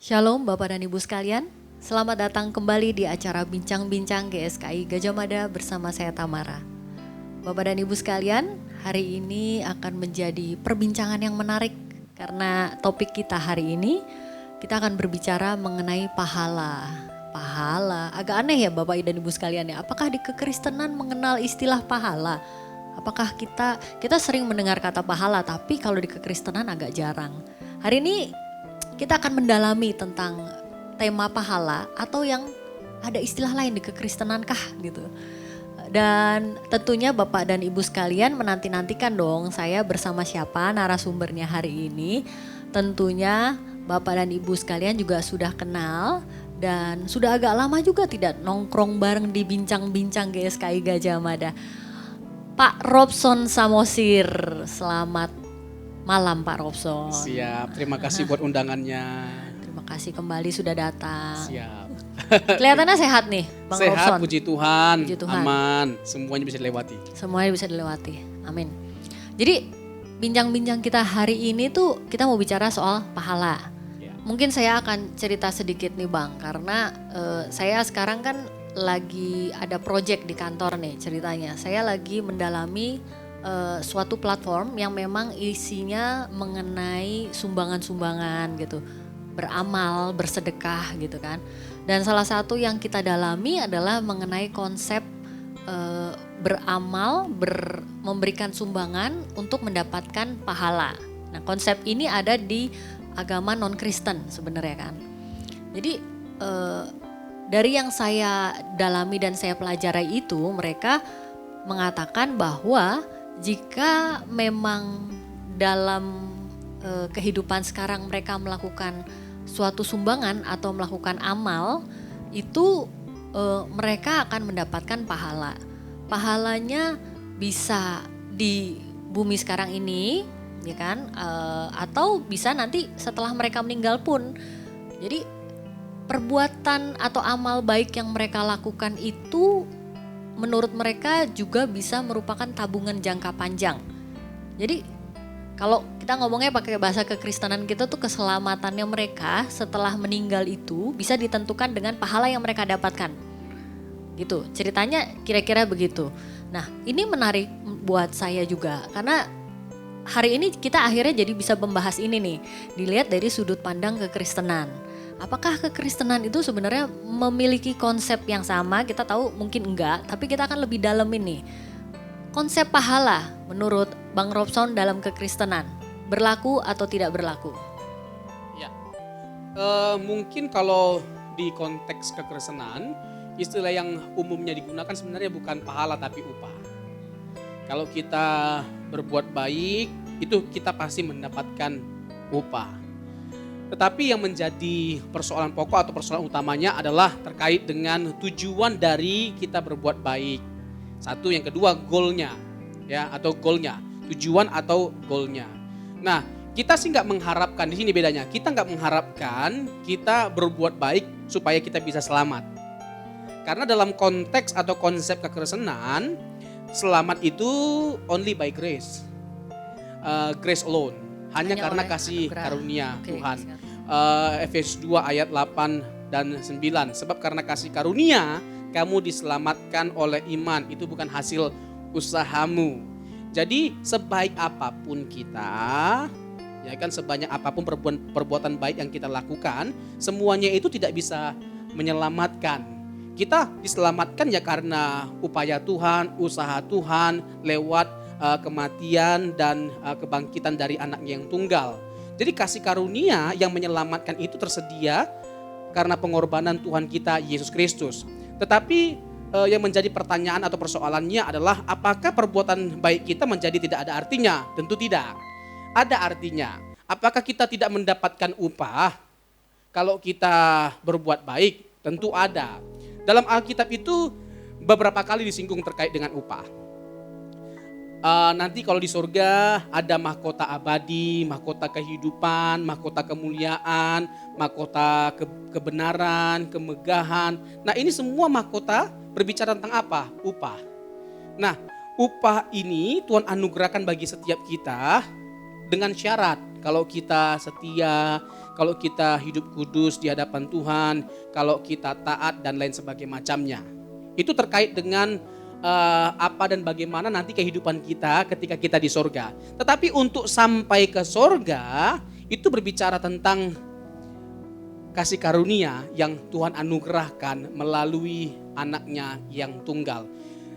Shalom Bapak dan Ibu sekalian, selamat datang kembali di acara Bincang-Bincang GSKI Gajah Mada bersama saya Tamara. Bapak dan Ibu sekalian, hari ini akan menjadi perbincangan yang menarik karena topik kita hari ini kita akan berbicara mengenai pahala. Pahala, agak aneh ya Bapak dan Ibu sekalian ya, apakah di kekristenan mengenal istilah pahala? Apakah kita sering mendengar kata pahala tapi kalau di kekristenan agak jarang. Hari ini kita akan mendalami tentang tema pahala atau yang ada istilah lain di kekristenan kah gitu. Dan tentunya Bapak dan Ibu sekalian menanti-nantikan dong saya bersama siapa narasumbernya hari ini. Tentunya Bapak dan Ibu sekalian juga sudah kenal dan sudah agak lama juga tidak nongkrong bareng di bincang-bincang GSKI Gajah Mada. Pak Robson Samosir, selamat malam Pak Robson. Siap, terima kasih buat undangannya. Terima kasih kembali sudah datang. Siap. Kelihatannya sehat nih Bang Sehat, Robson. puji Tuhan, Puji Tuhan. aman, semuanya bisa dilewati. Semuanya bisa dilewati, amin. Jadi bincang-bincang kita hari ini tuh kita mau bicara soal pahala. Ya. Mungkin saya akan cerita sedikit nih Bang, karena saya sekarang kan lagi ada project di kantor nih ceritanya. Saya lagi mendalami suatu platform yang memang isinya mengenai sumbangan-sumbangan gitu, beramal, bersedekah gitu kan. Dan salah satu yang kita dalami adalah mengenai konsep beramal, memberikan sumbangan untuk mendapatkan pahala. Nah konsep ini ada di agama non-Kristen sebenarnya kan. Jadi dari yang saya dalami dan saya pelajari itu mereka mengatakan bahwa jika memang dalam kehidupan sekarang mereka melakukan suatu sumbangan atau melakukan amal itu mereka akan mendapatkan pahala. Pahalanya bisa di bumi sekarang ini ya kan atau bisa nanti setelah mereka meninggal pun. Jadi perbuatan atau amal baik yang mereka lakukan itu menurut mereka juga bisa merupakan tabungan jangka panjang. Jadi kalau kita ngomongnya pakai bahasa kekristenan kita tuh keselamatannya mereka setelah meninggal itu bisa ditentukan dengan pahala yang mereka dapatkan. Gitu, ceritanya kira-kira begitu. Nah ini menarik buat saya juga karena hari ini kita akhirnya jadi bisa membahas ini nih. Dilihat dari sudut pandang kekristenan. Apakah kekristenan itu sebenarnya memiliki konsep yang sama? Kita tahu mungkin enggak, tapi kita akan lebih dalam ini. Konsep pahala menurut Bang Robson dalam kekristenan, berlaku atau tidak berlaku? Ya, mungkin kalau di konteks kekristenan, istilah yang umumnya digunakan sebenarnya bukan pahala tapi upah. Kalau kita berbuat baik, itu kita pasti mendapatkan upah. Tetapi yang menjadi persoalan pokok atau persoalan utamanya adalah terkait dengan tujuan dari kita berbuat baik. Satu, yang kedua goalnya, ya atau goalnya, tujuan atau goalnya. Nah, kita sih nggak mengharapkan di sini bedanya. Kita nggak mengharapkan kita berbuat baik supaya kita bisa selamat. Karena dalam konteks atau konsep kekristenan, selamat itu only by grace, grace alone. Hanya karena kasih karunia Tuhan. Efesus 2 ayat 8 dan 9. Sebab karena kasih karunia kamu diselamatkan oleh iman. Itu bukan hasil usahamu. Jadi sebaik apapun kita, ya kan sebanyak apapun perbuatan baik yang kita lakukan, semuanya itu tidak bisa menyelamatkan. Kita diselamatkan ya karena upaya Tuhan, usaha Tuhan lewat kematian dan kebangkitan dari anaknya yang tunggal. Jadi kasih karunia yang menyelamatkan itu tersedia karena pengorbanan Tuhan kita Yesus Kristus. Tetapi yang menjadi pertanyaan atau persoalannya adalah apakah perbuatan baik kita menjadi tidak ada artinya? Tentu tidak. Ada artinya. Apakah kita tidak mendapatkan upah kalau kita berbuat baik? Tentu ada. Dalam Alkitab itu beberapa kali disinggung terkait dengan upah. Nanti kalau di surga ada mahkota abadi, mahkota kehidupan, mahkota kemuliaan, mahkota kebenaran, kemegahan. Nah ini semua mahkota berbicara tentang apa? Upah. Nah upah ini Tuhan anugerahkan bagi setiap kita dengan syarat. kalau kita setia, kalau kita hidup kudus di hadapan Tuhan, kalau kita taat dan lain sebagainya macamnya. Itu terkait dengan apa dan bagaimana nanti kehidupan kita ketika kita di sorga. Tetapi untuk sampai ke sorga itu berbicara tentang kasih karunia yang Tuhan anugerahkan melalui anaknya yang tunggal.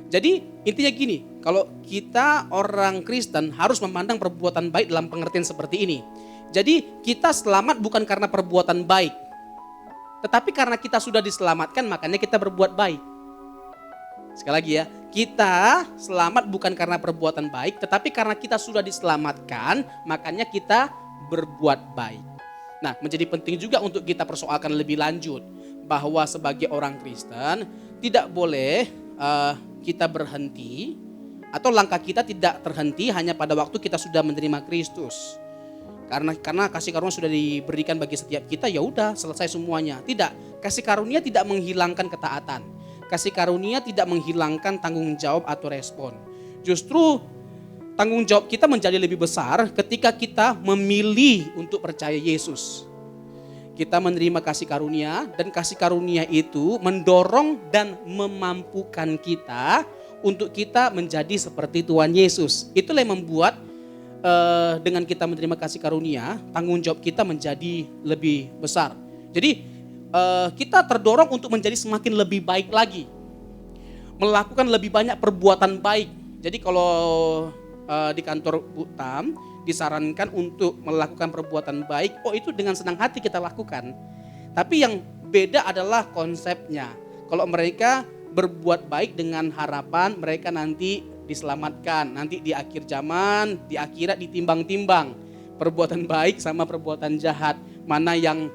Jadi intinya gini, kalau kita orang Kristen harus memandang perbuatan baik dalam pengertian seperti ini. Jadi kita selamat bukan karena perbuatan baik, tetapi karena kita sudah diselamatkan makanya kita berbuat baik. Sekali lagi ya, kita selamat bukan karena perbuatan baik, tetapi karena kita sudah diselamatkan, makanya kita berbuat baik. Nah, menjadi penting juga untuk kita persoalkan lebih lanjut, bahwa sebagai orang Kristen, tidak boleh kita berhenti, atau langkah kita tidak terhenti hanya pada waktu kita sudah menerima Kristus. Karena kasih karunia sudah diberikan bagi setiap kita, ya udah selesai semuanya. Tidak, kasih karunia tidak menghilangkan ketaatan. Kasih karunia tidak menghilangkan tanggung jawab atau respon. Justru tanggung jawab kita menjadi lebih besar ketika kita memilih untuk percaya Yesus. Kita menerima kasih karunia dan kasih karunia itu mendorong dan memampukan kita untuk kita menjadi seperti Tuhan Yesus. Itulah yang membuat dengan kita menerima kasih karunia, tanggung jawab kita menjadi lebih besar. Jadi kita terdorong untuk menjadi semakin lebih baik lagi. Melakukan lebih banyak perbuatan baik. Jadi kalau di kantor Bu Tam disarankan untuk melakukan perbuatan baik, itu dengan senang hati kita lakukan. Tapi yang beda adalah konsepnya. Kalau mereka berbuat baik dengan harapan mereka nanti diselamatkan. Nanti di akhir zaman, di akhirat ditimbang-timbang. Perbuatan baik sama perbuatan jahat, mana yang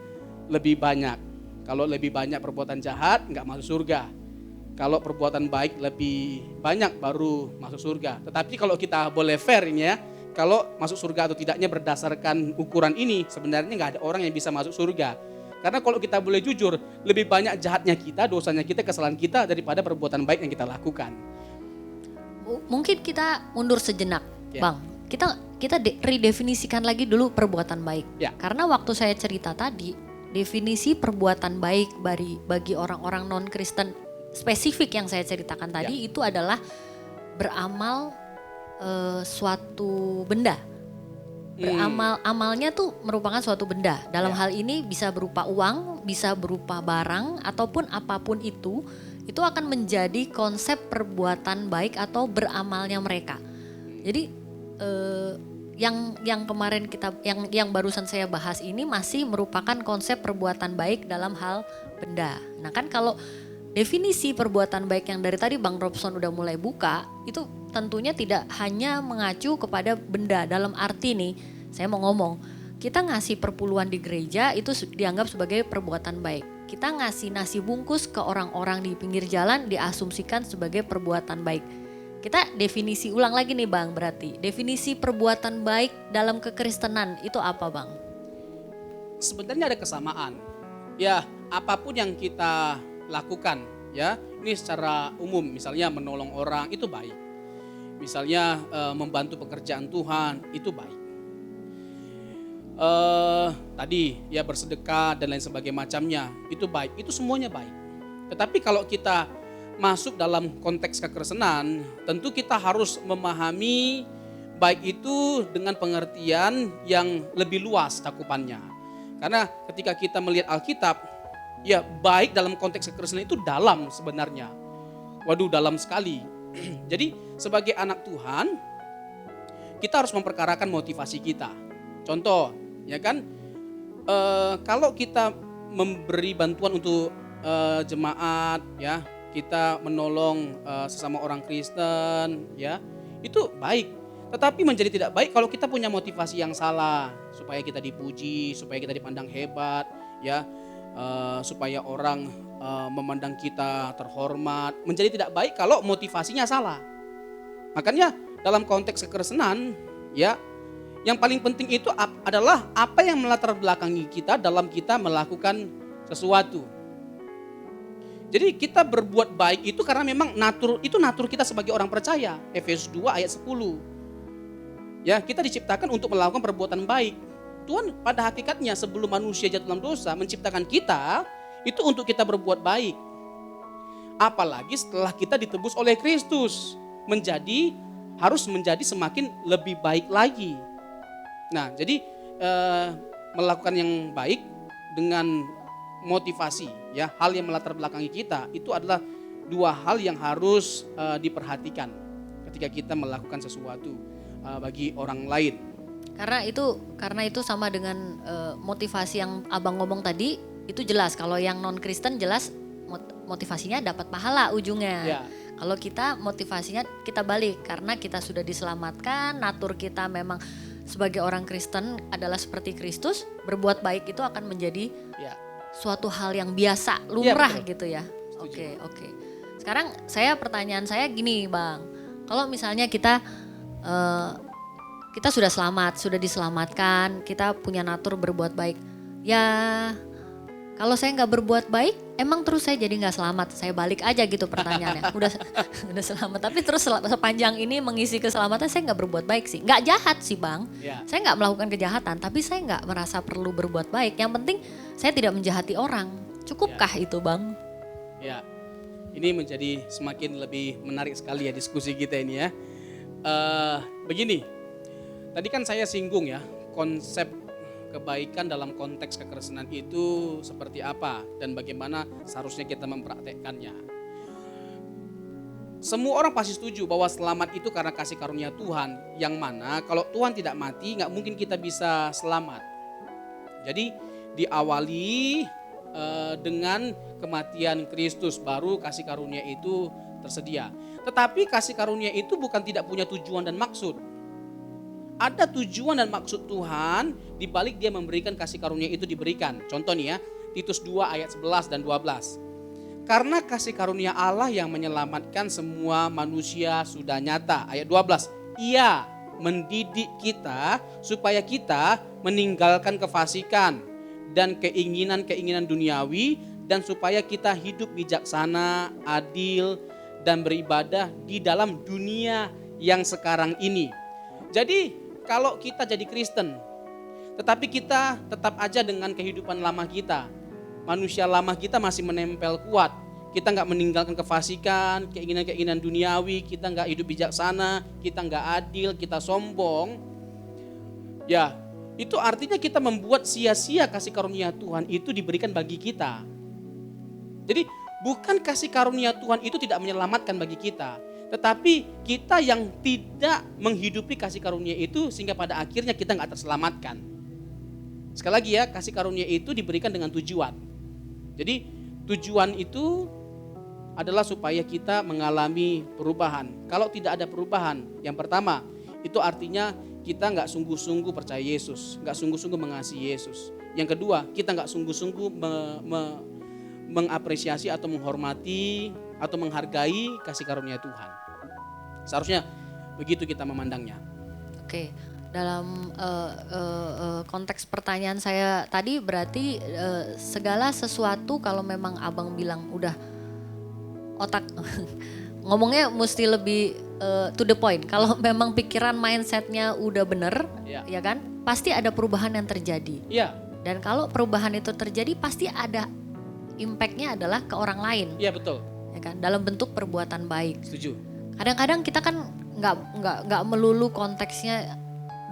lebih banyak. Kalau lebih banyak perbuatan jahat, enggak masuk surga. Kalau perbuatan baik lebih banyak, baru masuk surga. Tetapi kalau kita boleh fair ini ya, kalau masuk surga atau tidaknya berdasarkan ukuran ini, sebenarnya enggak ada orang yang bisa masuk surga. Karena kalau kita boleh jujur, lebih banyak jahatnya kita, dosanya kita, kesalahan kita daripada perbuatan baik yang kita lakukan. Mungkin kita mundur sejenak, Ya. Bang. Kita redefinisikan lagi dulu perbuatan baik. Ya. Karena waktu saya cerita tadi, definisi perbuatan baik bagi orang-orang non-Kristen spesifik yang saya ceritakan tadi itu adalah beramal suatu benda. Amalnya tuh merupakan suatu benda. Dalam hal ini bisa berupa uang, bisa berupa barang ataupun apapun itu akan menjadi konsep perbuatan baik atau beramalnya mereka. Jadi yang kemarin yang barusan saya bahas ini masih merupakan konsep perbuatan baik dalam hal benda. Nah kan kalau definisi perbuatan baik yang dari tadi Bang Robson udah mulai buka, itu tentunya tidak hanya mengacu kepada benda. Dalam arti nih, saya mau ngomong, kita ngasih perpuluhan di gereja itu dianggap sebagai perbuatan baik. Kita ngasih nasi bungkus ke orang-orang di pinggir jalan diasumsikan sebagai perbuatan baik. Kita definisi ulang lagi nih Bang, berarti definisi perbuatan baik dalam kekristenan itu apa Bang? Sebenarnya ada kesamaan. Ya, apapun yang kita lakukan ya, ini secara umum, misalnya menolong orang itu baik. Misalnya membantu pekerjaan Tuhan itu baik. Tadi ya bersedekah dan lain sebagainya macamnya itu baik, itu semuanya baik. Tetapi kalau kita masuk dalam konteks kekristenan, tentu kita harus memahami baik itu dengan pengertian yang lebih luas cakupannya. Karena ketika kita melihat Alkitab, ya baik dalam konteks kekristenan itu dalam sebenarnya. Waduh, dalam sekali. Jadi sebagai anak Tuhan, kita harus memperkarakan motivasi kita. Contoh, ya kan, kalau kita memberi bantuan untuk jemaat, ya, kita menolong sesama orang Kristen, ya, itu baik. Tetapi menjadi tidak baik kalau kita punya motivasi yang salah, supaya kita dipuji, supaya kita dipandang hebat, ya, supaya orang memandang kita terhormat. Menjadi tidak baik kalau motivasinya salah. Makanya dalam konteks kekristenan, ya, yang paling penting itu adalah apa yang melatar belakangi kita dalam kita melakukan sesuatu. Jadi kita berbuat baik itu karena memang natur kita sebagai orang percaya. Efesus 2 ayat 10. Ya, kita diciptakan untuk melakukan perbuatan baik. Tuhan pada hakikatnya sebelum manusia jatuh dalam dosa menciptakan kita itu untuk kita berbuat baik. Apalagi setelah kita ditebus oleh Kristus, harus menjadi semakin lebih baik lagi. Nah, jadi melakukan yang baik dengan motivasi, ya, hal yang melatar belakangi kita itu adalah dua hal yang harus diperhatikan ketika kita melakukan sesuatu bagi orang lain. Karena itu sama dengan motivasi yang abang ngomong tadi, itu jelas. Kalau yang non Kristen jelas motivasinya dapat pahala ujungnya. Ya. Kalau kita motivasinya kita balik karena kita sudah diselamatkan, natur kita memang sebagai orang Kristen adalah seperti Kristus, berbuat baik itu akan menjadi suatu hal yang biasa, lumrah gitu ya. Oke. Sekarang pertanyaan saya gini, Bang. Kalau misalnya kita sudah selamat, sudah diselamatkan, kita punya natur berbuat baik. Ya, kalau saya nggak berbuat baik, emang terus saya jadi nggak selamat. Saya balik aja gitu pertanyaannya. Udah selamat, tapi terus sepanjang ini mengisi keselamatan saya nggak berbuat baik sih. Nggak jahat sih, Bang. Ya. Saya nggak melakukan kejahatan, tapi saya nggak merasa perlu berbuat baik. Yang penting saya tidak menjahati orang. Cukupkah itu, Bang? Ya, ini menjadi semakin lebih menarik sekali ya diskusi kita ini ya. Begini, tadi kan saya singgung ya konsep kebaikan dalam konteks kekristenan itu seperti apa dan bagaimana seharusnya kita mempraktekkannya. Semua orang pasti setuju bahwa selamat itu karena kasih karunia Tuhan, yang mana kalau Tuhan tidak mati nggak mungkin kita bisa selamat. Jadi diawali dengan kematian Kristus baru kasih karunia itu tersedia. Tetapi kasih karunia itu bukan tidak punya tujuan dan maksud. Ada tujuan dan maksud Tuhan di balik dia memberikan kasih karunia itu diberikan. Contoh nih ya, Titus 2 ayat 11 dan 12. Karena kasih karunia Allah yang menyelamatkan semua manusia sudah nyata. Ayat 12. Ia mendidik kita supaya kita meninggalkan kefasikan dan keinginan-keinginan duniawi, dan supaya kita hidup bijaksana, adil, dan beribadah di dalam dunia yang sekarang ini. Jadi kalau kita jadi Kristen, tetapi kita tetap aja dengan kehidupan lama kita, manusia lama kita masih menempel kuat, kita nggak meninggalkan kefasikan, keinginan-keinginan duniawi, kita nggak hidup bijaksana, kita nggak adil, kita sombong, ya itu artinya kita membuat sia-sia kasih karunia Tuhan itu diberikan bagi kita. Jadi bukan kasih karunia Tuhan itu tidak menyelamatkan bagi kita, tetapi kita yang tidak menghidupi kasih karunia itu sehingga pada akhirnya kita nggak terselamatkan. Sekali lagi ya, kasih karunia itu diberikan dengan tujuan. Jadi tujuan itu adalah supaya kita mengalami perubahan. Kalau tidak ada perubahan, yang pertama itu artinya kita nggak sungguh-sungguh percaya Yesus, nggak sungguh-sungguh mengasihi Yesus. Yang kedua, kita nggak sungguh-sungguh mengapresiasi atau menghormati atau menghargai kasih karunia Tuhan. Seharusnya begitu kita memandangnya. Oke, dalam konteks pertanyaan saya tadi berarti segala sesuatu kalau memang abang bilang udah otak ngomongnya mesti lebih to the point. Kalau memang pikiran mindsetnya udah bener, ya kan, pasti ada perubahan yang terjadi. Iya. Dan kalau perubahan itu terjadi pasti ada impactnya adalah ke orang lain. Iya betul. Ya kan, dalam bentuk perbuatan baik. Setuju. Kadang-kadang kita kan nggak melulu konteksnya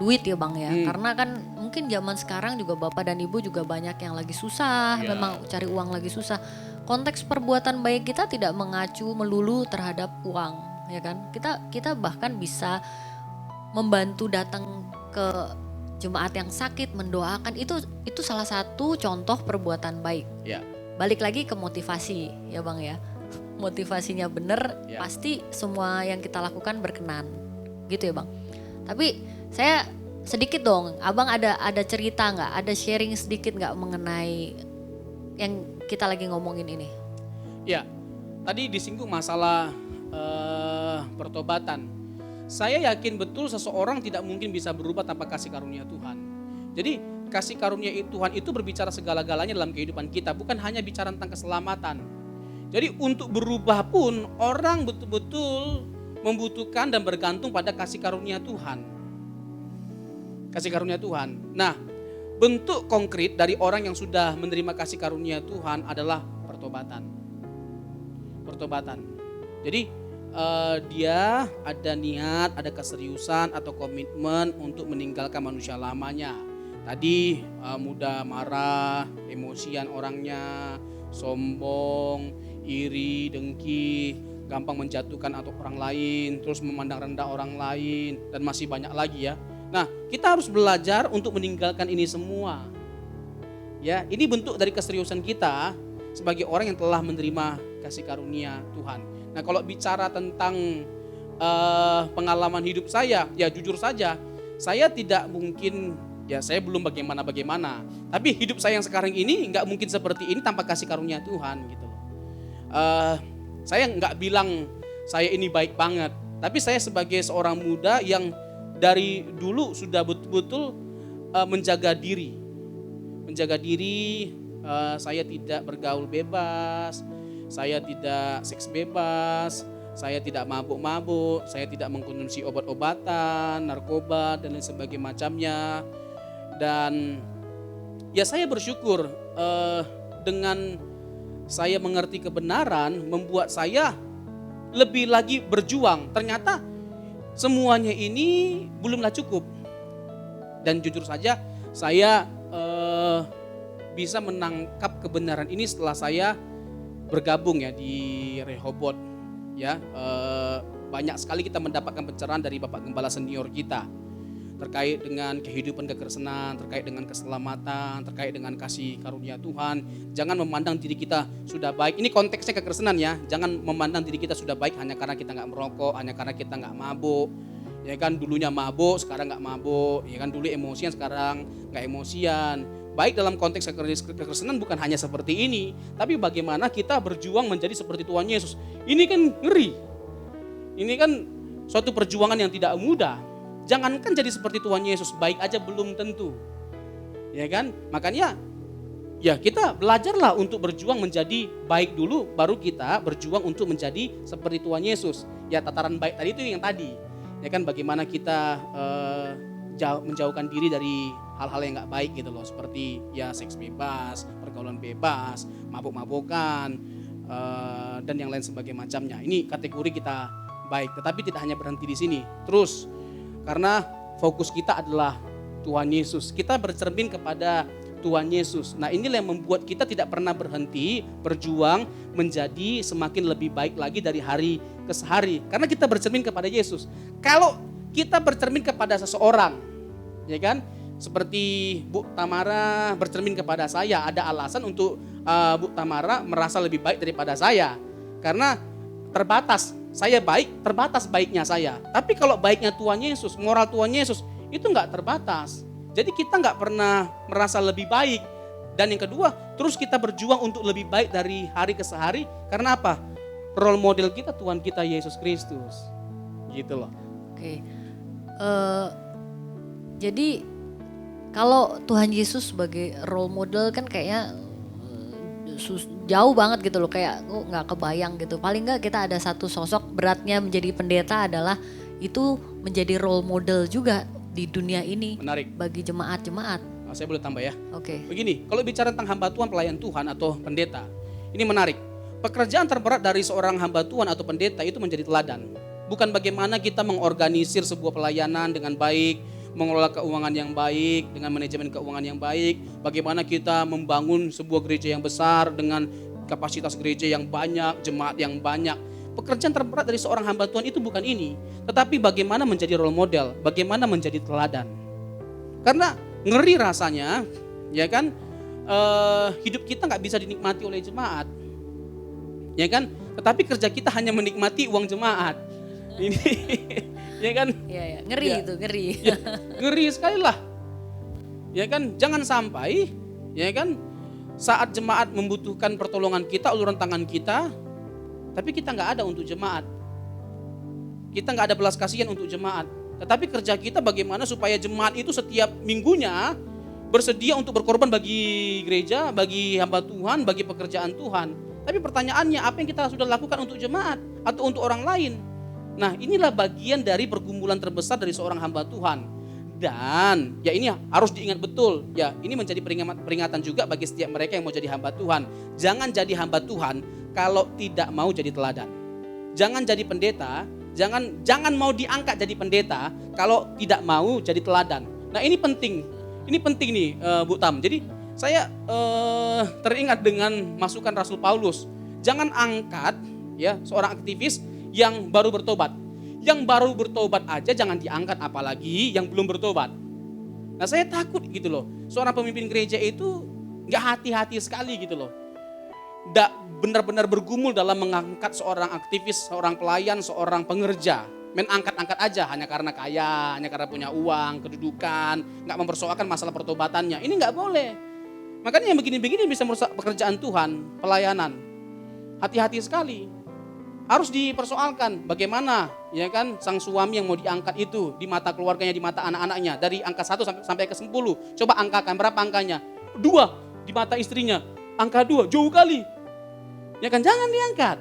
duit ya Bang ya, karena kan mungkin zaman sekarang juga bapak dan ibu juga banyak yang lagi susah, memang cari uang lagi susah. Konteks perbuatan baik kita tidak mengacu melulu terhadap uang, ya kan? Kita bahkan bisa membantu datang ke jemaat yang sakit, mendoakan, itu salah satu contoh perbuatan baik. Ya. Balik lagi ke motivasi ya Bang ya. Motivasinya benar, pasti semua yang kita lakukan berkenan. Gitu ya Bang. Tapi saya sedikit dong, Abang ada cerita nggak, ada sharing sedikit nggak mengenai yang kita lagi ngomongin ini? Ya, tadi disinggung masalah pertobatan. Saya yakin betul seseorang tidak mungkin bisa berubah tanpa kasih karunia Tuhan. Jadi kasih karunia Tuhan itu berbicara segala-galanya dalam kehidupan kita, bukan hanya bicara tentang keselamatan. Jadi untuk berubah pun orang betul-betul membutuhkan dan bergantung pada kasih karunia Tuhan. Kasih karunia Tuhan. Nah, bentuk konkret dari orang yang sudah menerima kasih karunia Tuhan adalah pertobatan. Pertobatan. Jadi dia ada niat, ada keseriusan atau komitmen untuk meninggalkan manusia lamanya. Tadi mudah marah, emosian orangnya, sombong, iri, dengki, gampang menjatuhkan atau orang lain, terus memandang rendah orang lain, dan masih banyak lagi ya. Nah, kita harus belajar untuk meninggalkan ini semua. Ya, ini bentuk dari keseriusan kita sebagai orang yang telah menerima kasih karunia Tuhan. Nah, kalau bicara tentang pengalaman hidup saya, ya jujur saja, saya tidak mungkin, ya saya belum bagaimana-bagaimana. Tapi hidup saya yang sekarang ini nggak mungkin seperti ini tanpa kasih karunia Tuhan gitu loh. Saya nggak bilang saya ini baik banget, tapi saya sebagai seorang muda yang dari dulu sudah betul-betul menjaga diri. Menjaga diri, saya tidak bergaul bebas, saya tidak seks bebas, saya tidak mabuk-mabuk, saya tidak mengkonsumsi obat-obatan, narkoba dan lain sebagainya macamnya. Dan ya saya bersyukur dengan saya mengerti kebenaran membuat saya lebih lagi berjuang. Ternyata semuanya ini belumlah cukup. Dan jujur saja saya bisa menangkap kebenaran ini setelah saya bergabung ya di Rehoboth. Ya, banyak sekali kita mendapatkan pencerahan dari Bapak Gembala senior kita terkait dengan kehidupan kekristenan, terkait dengan keselamatan, terkait dengan kasih karunia Tuhan. Jangan memandang diri kita sudah baik. Ini konteksnya kekristenan ya. Jangan memandang diri kita sudah baik hanya karena kita nggak merokok, hanya karena kita nggak mabuk. Ya kan, dulunya mabuk, sekarang nggak mabuk. Ya kan, dulu emosian, sekarang nggak emosian. Baik dalam konteks kekristenan bukan hanya seperti ini, tapi bagaimana kita berjuang menjadi seperti Tuhan Yesus. Ini kan ngeri. Ini kan suatu perjuangan yang tidak mudah. Jangankan jadi seperti Tuhan Yesus, baik aja belum tentu. Ya kan? Makanya ya kita belajarlah untuk berjuang menjadi baik dulu, baru kita berjuang untuk menjadi seperti Tuhan Yesus. Ya, tataran baik tadi itu yang tadi. Ya kan, bagaimana kita menjauhkan diri dari hal-hal yang gak baik gitu loh. Seperti ya seks bebas, pergaulan bebas, mabuk-mabukan, dan yang lain sebagainya macamnya. Ini kategori kita baik, tetapi tidak hanya berhenti di sini. Terus karena fokus kita adalah Tuhan Yesus. Kita bercermin kepada Tuhan Yesus. Nah, inilah yang membuat kita tidak pernah berhenti berjuang menjadi semakin lebih baik lagi dari hari ke hari. Karena kita bercermin kepada Yesus. Kalau kita bercermin kepada seseorang, ya kan? Seperti Bu Tamara bercermin kepada saya, ada alasan untuk Bu Tamara merasa lebih baik daripada saya. Karena terbatas. Saya baik, terbatas baiknya saya. Tapi kalau baiknya Tuhan Yesus, moral Tuhan Yesus, itu enggak terbatas. Jadi kita enggak pernah merasa lebih baik. Dan yang kedua, terus kita berjuang untuk lebih baik dari hari ke hari. Karena apa? Role model kita Tuhan kita Yesus Kristus. Gitu loh. Oke. Jadi kalau Tuhan Yesus sebagai role model kan kayaknya jauh banget gitu loh, kayak nggak kebayang gitu. Paling nggak kita ada satu sosok, beratnya menjadi pendeta adalah itu menjadi role model juga di dunia ini. Menarik. Bagi jemaat-jemaat. Saya boleh tambah ya. Oke. Begini, kalau bicara tentang hamba Tuhan, pelayan Tuhan atau pendeta, ini menarik. Pekerjaan terberat dari seorang hamba Tuhan atau pendeta itu menjadi teladan. Bukan bagaimana kita mengorganisir sebuah pelayanan dengan baik, mengelola keuangan yang baik, dengan manajemen keuangan yang baik, bagaimana kita membangun sebuah gereja yang besar dengan kapasitas gereja yang banyak, jemaat yang banyak. Pekerjaan terberat dari seorang hamba Tuhan itu bukan ini, tetapi bagaimana menjadi role model, bagaimana menjadi teladan. Karena ngeri rasanya, ya kan, hidup kita nggak bisa dinikmati oleh jemaat, ya kan, tetapi kerja kita hanya menikmati uang jemaat. Ini ya kan? Iya, ngeri ya. Itu, ngeri. Ya, ngeri sekali lah. Ya kan, jangan sampai ya kan saat jemaat membutuhkan pertolongan kita, uluran tangan kita, tapi kita nggak ada untuk jemaat. Kita nggak ada belas kasihan untuk jemaat. Tetapi kerja kita bagaimana supaya jemaat itu setiap minggunya bersedia untuk berkorban bagi gereja, bagi hamba Tuhan, bagi pekerjaan Tuhan. Tapi pertanyaannya, apa yang kita sudah lakukan untuk jemaat atau untuk orang lain? Nah, inilah bagian dari pergumulan terbesar dari seorang hamba Tuhan. Dan ya ini harus diingat betul, ya ini menjadi peringatan juga bagi setiap mereka yang mau jadi hamba Tuhan. Jangan jadi hamba Tuhan kalau tidak mau jadi teladan. Jangan jadi pendeta, jangan mau diangkat jadi pendeta kalau tidak mau jadi teladan. Nah ini penting nih Bu Tam. Jadi saya teringat dengan masukan Rasul Paulus. Jangan angkat ya seorang aktivis yang baru bertobat. Yang baru bertobat aja jangan diangkat, apalagi yang belum bertobat. Nah saya takut gitu loh, seorang pemimpin gereja itu gak hati-hati sekali gitu loh. Gak benar-benar bergumul dalam mengangkat seorang aktivis, seorang pelayan, seorang pengerja. Main angkat-angkat aja hanya karena kaya, hanya karena punya uang, kedudukan, gak mempersoalkan masalah pertobatannya. Ini gak boleh. Makanya yang begini-begini bisa merusak pekerjaan Tuhan, pelayanan. Hati-hati sekali. Harus dipersoalkan bagaimana ya kan sang suami yang mau diangkat itu di mata keluarganya, di mata anak-anaknya, dari angka 1 sampai ke 10. Coba angkakan berapa angkanya? 2 di mata istrinya. Angka 2 jauh kali. Ya kan jangan diangkat.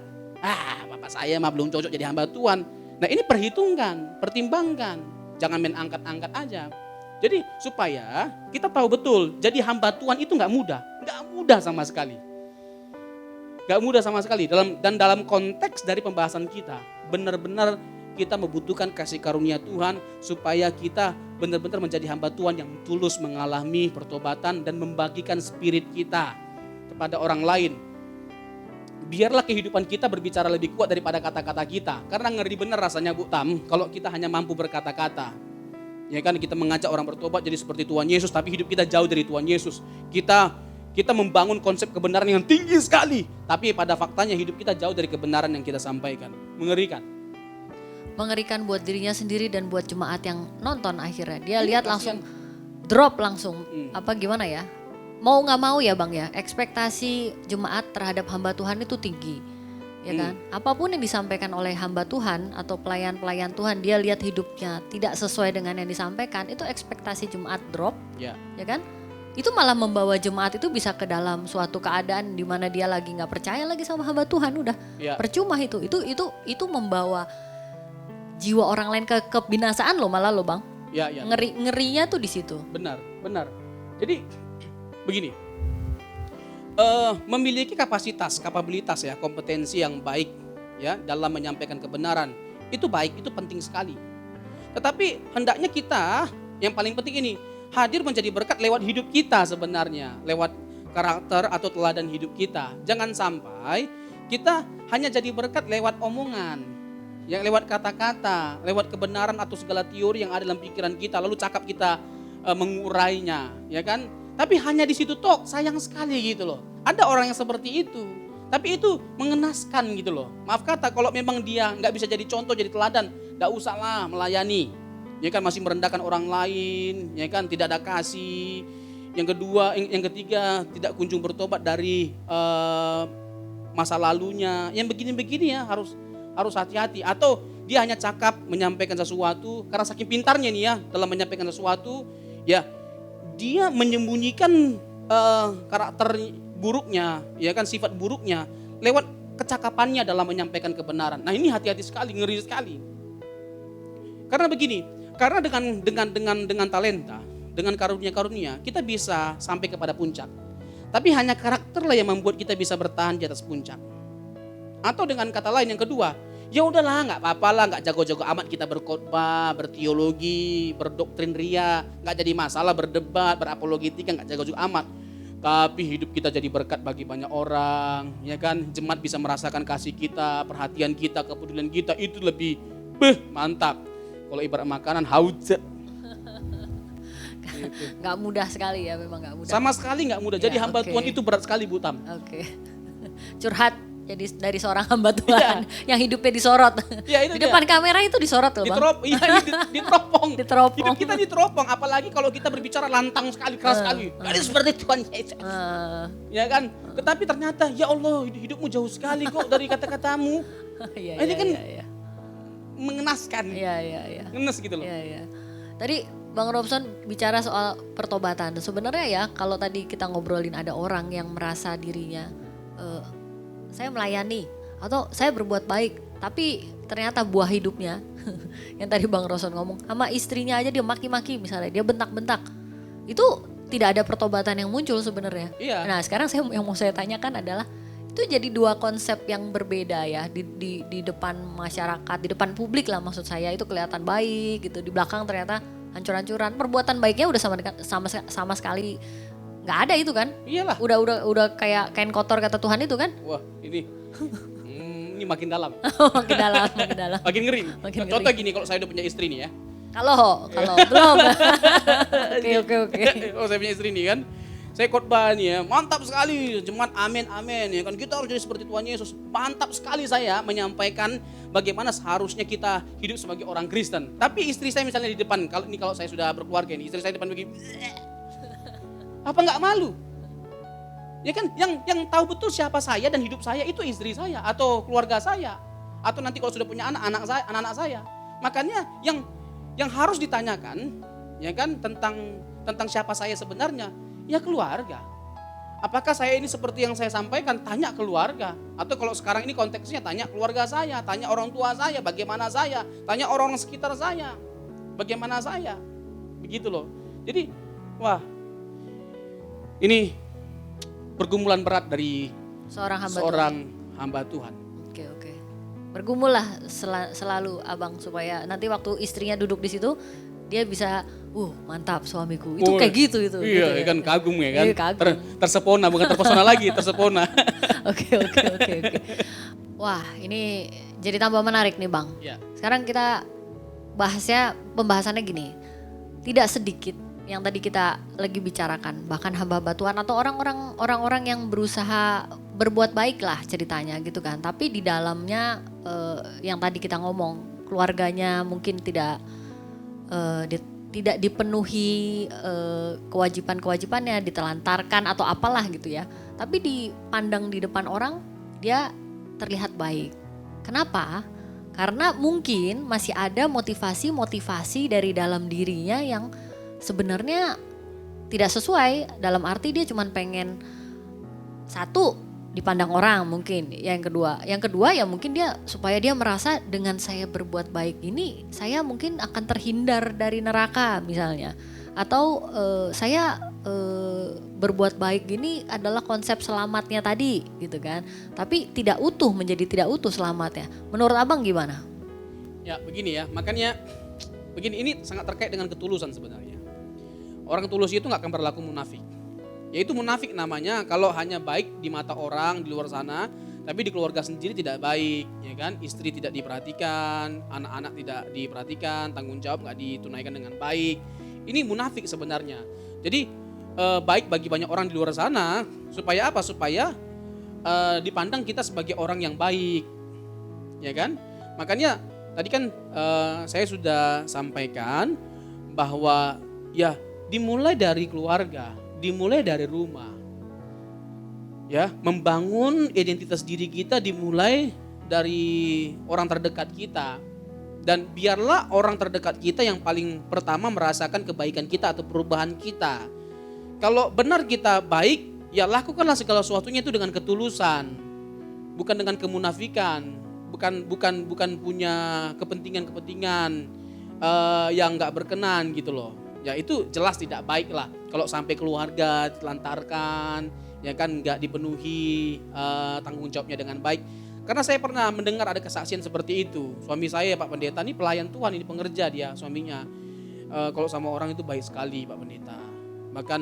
Bapak saya mah belum cocok jadi hamba Tuhan. Nah, ini perhitungkan, pertimbangkan. Jangan main angkat-angkat aja. Jadi supaya kita tahu betul, jadi hamba Tuhan itu enggak mudah sama sekali. Gak mudah sama sekali. Dalam konteks dari pembahasan kita, benar-benar kita membutuhkan kasih karunia Tuhan supaya kita benar-benar menjadi hamba Tuhan yang tulus mengalami pertobatan dan membagikan spirit kita kepada orang lain. Biarlah kehidupan kita berbicara lebih kuat daripada kata-kata kita. Karena ngeri benar rasanya Bu Tam kalau kita hanya mampu berkata-kata. Ya kan kita mengajak orang bertobat jadi seperti Tuhan Yesus, tapi hidup kita jauh dari Tuhan Yesus. Kita membangun konsep kebenaran yang tinggi sekali, tapi pada faktanya hidup kita jauh dari kebenaran yang kita sampaikan. Mengerikan. Mengerikan buat dirinya sendiri dan buat jemaat yang nonton akhirnya. Dia lihat langsung drop langsung. Apa gimana ya? Mau gak mau ya Bang ya, ekspektasi jemaat terhadap hamba Tuhan itu tinggi. Ya kan? Apapun yang disampaikan oleh hamba Tuhan atau pelayan-pelayan Tuhan, dia lihat hidupnya tidak sesuai dengan yang disampaikan, itu ekspektasi jemaat drop. Ya kan? Itu malah membawa jemaat itu bisa ke dalam suatu keadaan di mana dia lagi nggak percaya lagi sama hamba Tuhan, udah percuma itu membawa jiwa orang lain ke kebinasaan loh malah loh Bang. Ngerinya tuh di situ. Benar. Jadi begini, memiliki kapabilitas ya, kompetensi yang baik ya dalam menyampaikan kebenaran itu baik, itu penting sekali. Tetapi hendaknya kita yang paling penting ini hadir menjadi berkat lewat hidup kita sebenarnya, lewat karakter atau teladan hidup kita. Jangan sampai kita hanya jadi berkat lewat omongan, yang lewat kata-kata, lewat kebenaran atau segala teori yang ada dalam pikiran kita, lalu cakap kita mengurainya, ya kan? Tapi hanya di situ tok, sayang sekali gitu loh. Ada orang yang seperti itu, tapi itu mengenaskan gitu loh. Maaf kata, kalau memang dia nggak bisa jadi contoh, jadi teladan, nggak usahlah melayani. Ya kan masih merendahkan orang lain, ya kan tidak ada kasih. Yang kedua, yang ketiga tidak kunjung bertobat dari masa lalunya. Yang begini-begini ya harus hati-hati. Atau dia hanya cakap menyampaikan sesuatu karena saking pintarnya nih ya dalam menyampaikan sesuatu, ya dia menyembunyikan karakter buruknya, ya kan sifat buruknya lewat kecakapannya dalam menyampaikan kebenaran. Nah ini hati-hati sekali, ngeri sekali. Karena begini. Karena dengan talenta, dengan karunia-karunia, kita bisa sampai kepada puncak. Tapi hanya karakterlah yang membuat kita bisa bertahan di atas puncak. Atau dengan kata lain yang kedua, ya udahlah nggak apa-apa lah, nggak jago-jago amat kita berkhotbah, berteologi, berdoktrin ria, nggak jadi masalah berdebat, berapologetika, nggak jago-jago amat. Tapi hidup kita jadi berkat bagi banyak orang, ya kan? Jemaat bisa merasakan kasih kita, perhatian kita, kepedulian kita, itu lebih mantap. Kalau ibarat makanan haujat. Gak mudah sekali ya, memang gak mudah. Sama sekali gak mudah. Jadi hamba Tuhan itu berat sekali Bu Tam. Curhat jadi dari seorang hamba Tuhan yang hidupnya disorot. Di depan kamera itu disorot loh Bang. Diteropong. Hidup kita diteropong. Apalagi kalau kita berbicara lantang sekali, keras sekali. Gak seperti Tuhan Yesus. Ya kan. Tetapi ternyata ya Allah hidupmu jauh sekali kok dari kata-katamu. Ini kan mengenaskan. Ngenes gitu loh. Tadi Bang Robson bicara soal pertobatan. Sebenarnya ya kalau tadi kita ngobrolin ada orang yang merasa dirinya saya melayani atau saya berbuat baik, tapi ternyata buah hidupnya Yang tadi Bang Roson ngomong, sama istrinya aja dia maki-maki misalnya, dia bentak-bentak. Itu tidak ada pertobatan yang muncul sebenarnya. Iya. Nah sekarang yang mau saya tanyakan adalah, itu jadi dua konsep yang berbeda ya di depan masyarakat, di depan publik lah maksud saya, itu kelihatan baik gitu, di belakang ternyata hancur-hancuran. Perbuatan baiknya udah sama sekali nggak ada itu kan? Iyalah. Udah kayak kain kotor kata Tuhan itu kan? Wah ini makin dalam. Makin dalam, makin dalam. Makin ngeri. Makin ngeri. Contoh gini, kalau saya udah punya istri nih ya. Kalau belum. Oke. Oh saya punya istri nih kan. Saya khotbah nih ya, mantap sekali, jemaat amin ya kan, kita harus jadi seperti Tuhan Yesus. Mantap sekali saya menyampaikan bagaimana seharusnya kita hidup sebagai orang Kristen. Tapi istri saya misalnya di depan, kalau saya sudah berkeluarga ini, istri saya di depan begini, apa nggak malu? Ya kan, yang tahu betul siapa saya dan hidup saya itu istri saya atau keluarga saya, atau nanti kalau sudah punya anak-anak saya. Makanya yang harus ditanyakan, ya kan, tentang siapa saya sebenarnya. Ya keluarga. Apakah saya ini seperti yang saya sampaikan? Tanya keluarga. Atau kalau sekarang ini konteksnya tanya keluarga saya, tanya orang tua saya, bagaimana saya, tanya orang sekitar saya, bagaimana saya. Begitu loh. Jadi, wah, ini pergumulan berat dari seorang hamba Tuhan. Oke. Bergumul lah selalu abang supaya nanti waktu istrinya duduk di situ dia bisa, mantap suamiku. Itu kayak gitu itu. Iya, gitu, kan kagum ya kan. Iya, kagum. Tersepona, bukan terpesona lagi, tersepona. Oke. Wah, ini jadi tambah menarik nih Bang. Ya. Sekarang kita pembahasannya gini. Tidak sedikit yang tadi kita lagi bicarakan, bahkan hamba-hamba Tuhan atau orang-orang yang berusaha berbuat baik lah ceritanya gitu kan. Tapi di dalamnya yang tadi kita ngomong, keluarganya mungkin tidak dipenuhi kewajiban-kewajibannya, ditelantarkan atau apalah gitu ya. Tapi dipandang di depan orang dia terlihat baik. Kenapa? Karena mungkin masih ada motivasi dari dalam dirinya yang sebenarnya tidak sesuai. Dalam arti dia cuma pengen satu dipandang orang mungkin, yang kedua ya mungkin dia supaya dia merasa dengan saya berbuat baik ini saya mungkin akan terhindar dari neraka misalnya, atau saya berbuat baik ini adalah konsep selamatnya tadi gitu kan, tapi menjadi tidak utuh selamatnya. Menurut abang gimana? Ya begini ya, makanya begini, ini sangat terkait dengan ketulusan sebenarnya. Orang tulus itu gak akan berlaku munafik. Yaitu munafik namanya kalau hanya baik di mata orang di luar sana, tapi di keluarga sendiri tidak baik, ya kan? Istri tidak diperhatikan, anak-anak tidak diperhatikan, tanggung jawab nggak ditunaikan dengan baik. Ini munafik sebenarnya. Jadi baik bagi banyak orang di luar sana supaya apa? Supaya dipandang kita sebagai orang yang baik, ya kan? Makanya tadi kan saya sudah sampaikan bahwa ya dimulai dari keluarga. Dimulai dari rumah, ya, membangun identitas diri kita dimulai dari orang terdekat kita, dan biarlah orang terdekat kita yang paling pertama merasakan kebaikan kita atau perubahan kita. Kalau benar kita baik, ya lakukanlah segala sesuatunya itu dengan ketulusan, bukan dengan kemunafikan, bukan punya kepentingan yang nggak berkenan gitu loh. Ya itu jelas tidak baik lah kalau sampai keluarga ditelantarkan, ya kan, nggak dipenuhi tanggung jawabnya dengan baik. Karena saya pernah mendengar ada kesaksian seperti itu. Suami saya Pak Pendeta ini pelayan Tuhan, ini pengerja dia suaminya. Kalau sama orang itu baik sekali Pak Pendeta. Bahkan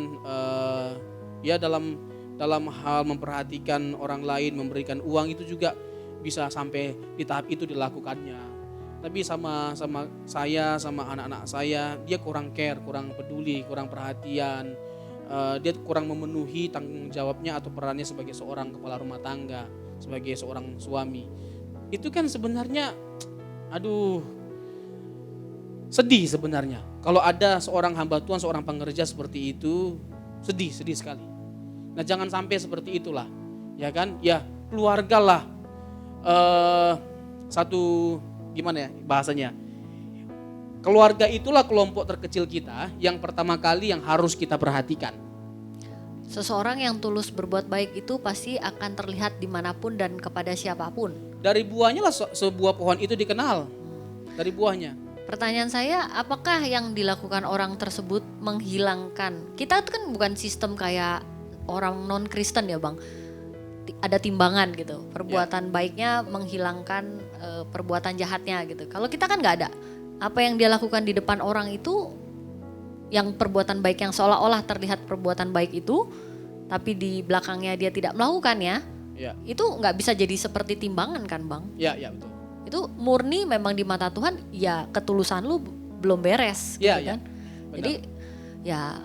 ya dalam hal memperhatikan orang lain, memberikan uang itu juga bisa sampai di tahap itu dilakukannya. Tapi sama saya, sama anak-anak saya, dia kurang care, kurang peduli, kurang perhatian. Dia kurang memenuhi tanggung jawabnya atau perannya sebagai seorang kepala rumah tangga, sebagai seorang suami. Itu kan sebenarnya, sedih sebenarnya. Kalau ada seorang hamba Tuhan, seorang pengerja seperti itu, sedih sekali. Nah jangan sampai seperti itulah, ya kan? Ya keluargalah satu, gimana ya bahasanya, keluarga itulah kelompok terkecil kita yang pertama kali yang harus kita perhatikan. Seseorang yang tulus berbuat baik itu pasti akan terlihat dimanapun dan kepada siapapun. Dari buahnya lah sebuah pohon itu dikenal. Dari buahnya. Pertanyaan saya, apakah yang dilakukan orang tersebut menghilangkan? Kita tuh kan bukan sistem kayak orang non-Kristen ya Bang. Ada timbangan gitu. Perbuatan baiknya menghilangkan perbuatan jahatnya gitu. Kalau kita kan nggak ada. Apa yang dia lakukan di depan orang itu, yang perbuatan baik yang seolah-olah terlihat perbuatan baik itu, tapi di belakangnya dia tidak melakukannya, itu nggak bisa jadi seperti timbangan kan Bang? Ya betul. Itu murni memang di mata Tuhan, ya ketulusan lu belum beres gitu kan. Jadi ya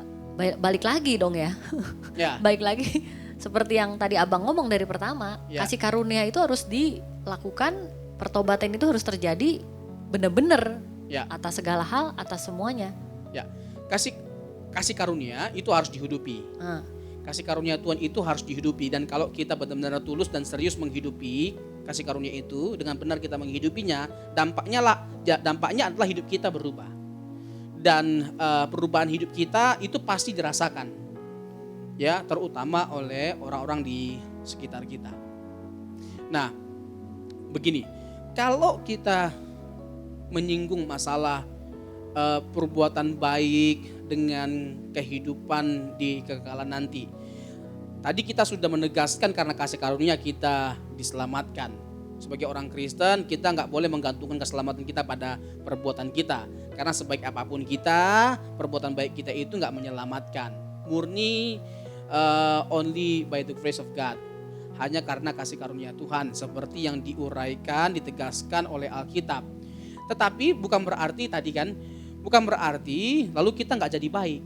balik lagi dong ya. Balik lagi seperti yang tadi Abang ngomong dari pertama, kasih karunia itu harus dilakukan, pertobatan itu harus terjadi benar-benar atas segala hal, atas semuanya. Ya, kasih karunia itu harus dihidupi. Kasih karunia Tuhan itu harus dihidupi, dan kalau kita benar-benar tulus dan serius menghidupi kasih karunia itu, dengan benar kita menghidupinya, dampaknya adalah hidup kita berubah. Dan perubahan hidup kita itu pasti dirasakan. Ya, terutama oleh orang-orang di sekitar kita. Nah, begini, kalau kita menyinggung masalah perbuatan baik dengan kehidupan di kekekalan nanti. Tadi kita sudah menegaskan karena kasih karunia kita diselamatkan. Sebagai orang Kristen kita nggak boleh menggantungkan keselamatan kita pada perbuatan kita. Karena sebaik apapun kita, perbuatan baik kita itu nggak menyelamatkan. Murni only by the grace of God. Hanya karena kasih karunia Tuhan, seperti yang diuraikan, ditegaskan oleh Alkitab. Tetapi bukan berarti lalu kita nggak jadi baik.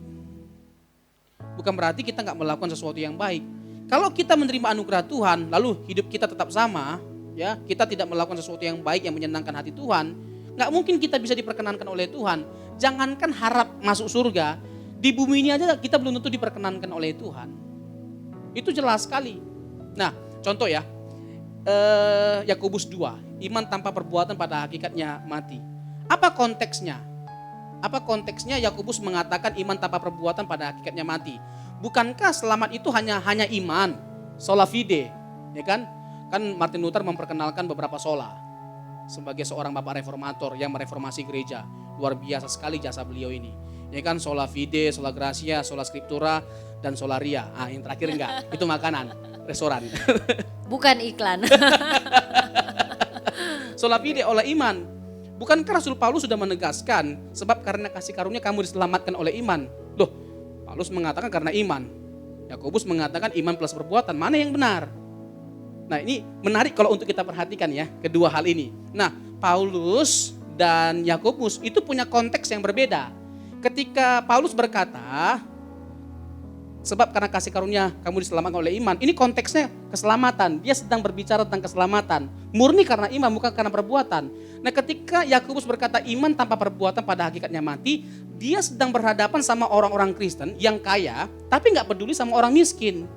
Bukan berarti kita nggak melakukan sesuatu yang baik. Kalau kita menerima anugerah Tuhan, lalu hidup kita tetap sama, ya, kita tidak melakukan sesuatu yang baik yang menyenangkan hati Tuhan, nggak mungkin kita bisa diperkenankan oleh Tuhan. Jangankan harap masuk surga, di bumi ini aja kita belum tentu diperkenankan oleh Tuhan. Itu jelas sekali. Nah, contoh ya, Yakobus 2, iman tanpa perbuatan pada hakikatnya mati. Apa konteksnya? Yakobus mengatakan iman tanpa perbuatan pada hakikatnya mati? Bukankah selamat itu hanya iman, sola fide, ya kan? Kan Martin Luther memperkenalkan beberapa sola sebagai seorang bapak reformator yang mereformasi gereja. Luar biasa sekali jasa beliau ini. Ya kan, sola fide, sola gratia, sola scriptura, dan sola ria. Yang terakhir enggak, itu makanan, restoran. Bukan iklan. Sola fide oleh iman. Bukankah Rasul Paulus sudah menegaskan, sebab karena kasih karunia kamu diselamatkan oleh iman. Loh, Paulus mengatakan karena iman. Yakobus mengatakan iman plus perbuatan. Mana yang benar? Nah, ini menarik kalau untuk kita perhatikan ya, kedua hal ini. Nah, Paulus dan Yakobus itu punya konteks yang berbeda. Ketika Paulus berkata, sebab karena kasih karunia kamu diselamatkan oleh iman. Ini konteksnya keselamatan. Dia sedang berbicara tentang keselamatan. Murni karena iman, bukan karena perbuatan. Nah, ketika Yakobus berkata iman tanpa perbuatan pada hakikatnya mati, dia sedang berhadapan sama orang-orang Kristen yang kaya, tapi gak peduli sama orang miskin.